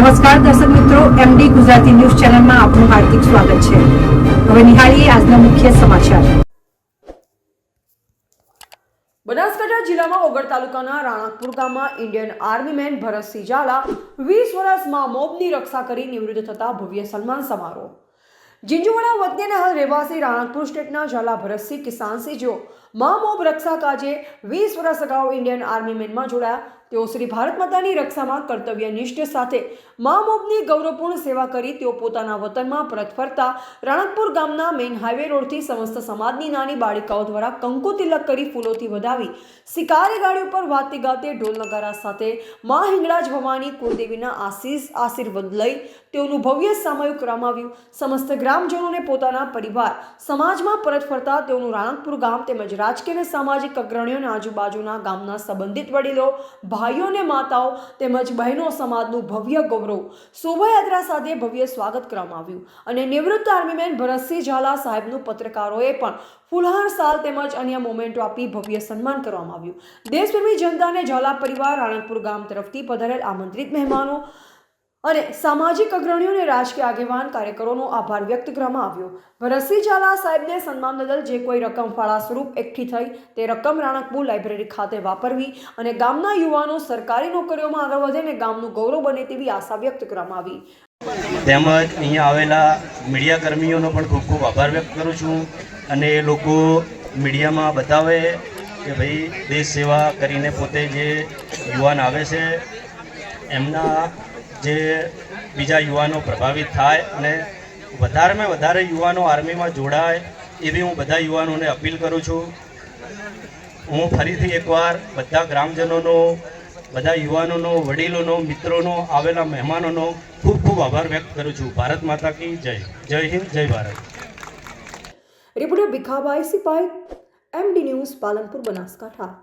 નમસ્કાર દર્શક મિત્રો, એમડી ગુજરાતી ન્યૂઝ ચેનલમાં આપનું હાર્દિક સ્વાગત છે। હવે નિહાળીએ આજના મુખ્ય સમાચાર। બનાસકાંઠા જિલ્લામાં ઓગળ તાલુકાના રાણકપુર ગામમાં Indian army man Bharatsinh Zala 20 વર્ષમાં મોબની રક્ષા કરી નિવૃત્ત થતા ભવ્ય સન્માન સમારોહ। જીંજુવાડા વતની અને હાલ રહેવાસી રાણકપુર સ્ટેટના ઝાલા ભરતસિંહ કિસાનસિંહ જેઓ મોબ રક્ષા કાજે 20 વર્ષ અગાઉ ઇન્ડિયન આર્મી મેનમાં જોડાયા। તેઓ શ્રી ભારત માતાની રક્ષામાં કર્તવ્યનિષ્ઠ સાથે મોબની ગૌરવપૂર્ણ સેવા કરી તેઓ પોતાના વતનમાં પરત ફરતા રાણકપુર ગામના મેઇન હાઈવે રોડથી સમસ્ત સમાજની નાની બાળિકાઓ દ્વારા કંકુ તિલક કરી ફૂલોથી વધાવી શિકારી ગાડી ઉપર વાતે ગાતે ઢોલ નગારા સાથે મા હિંગળાજ ભવાની કુળદેવીના આશીર્વાદ લઈ તેઓનું ભવ્ય સામૂહિક કરવામાં આવ્યું। સમસ્ત ગ્રામજનોને પોતાના પરિવાર સમાજમાં પરત ફરતા તેઓનું રાણકપુર ગામ તેમજ રાજકીય અને સામાજિક અગ્રણીઓ અને આજુબાજુના ગામના સંબંધિત વડીલો ભાઈઓ અને માતાઓ તેમજ બહેનો સમાજનું ભવ્ય ગૌરવ શોભાયાત્રા સાથે ભવ્ય સ્વાગત કરવામાં આવ્યું અને નિવૃત્ત આર્મીમેન ભરતસિંહ ઝાલા સાહેબનું પત્રકારોએ પણ ફુલહાર સાલ તેમજ અન્ય મોમેન્ટો આપી ભવ્ય સન્માન કરવામાં આવ્યું। દેશપ્રેમી જનતાને ઝાલા પરિવાર રાણકપુર ગામ તરફથી પધારેલ આમંત્રિત મહેમાનો અને સામાજિક અગ્રણીઓ અને રાજકીય આગેવાન કાર્યકરોનો આભાર વ્યક્ત કરવામાં આવ્યો। ભરતસિંહ ઝાલા સાહેબને સન્માન બદલ જે કોઈ રકમ ફાળા સ્વરૂપ એકઠી થઈ તે રકમ રાણકપુર લાઇબ્રેરી ખાતે વાપરવી અને ગામના યુવાનો સરકારી નોકરીઓમાં આગળ વધે અને ગામનું ગૌરવ બને તેવી આશા વ્યક્ત કરવામાં આવી। તેમજ અહીંયા આવેલા મીડિયા કર્મીઓનો પણ ખૂબ ખૂબ આભાર વ્યક્ત કરું છું અને એ લોકો મીડિયામાં બતાવે કે ભાઈ દેશ સેવા કરીને પોતે જે યુવાન આવે છે એમના જે બીજા યુવાનો પ્રભાવિત થાય અને વધારેમાં વધારે યુવાનો આર્મીમાં જોડાય એવી હું બધા યુવાનોને અપીલ કરું છું। હું ફરીથી એકવાર બધા ગ્રામજનોનો, બધા યુવાનોનો, વડીલોનો, મિત્રોનો, આવેલા મહેમાનોનો ખૂબ ખૂબ આભાર વ્યક્ત કરું છું। ભારત માતા કી જય। જય હિન્દ, જય Bharat. Reporter Bhikhabhai Sipai, MD news, Palanpur, Banaskantha.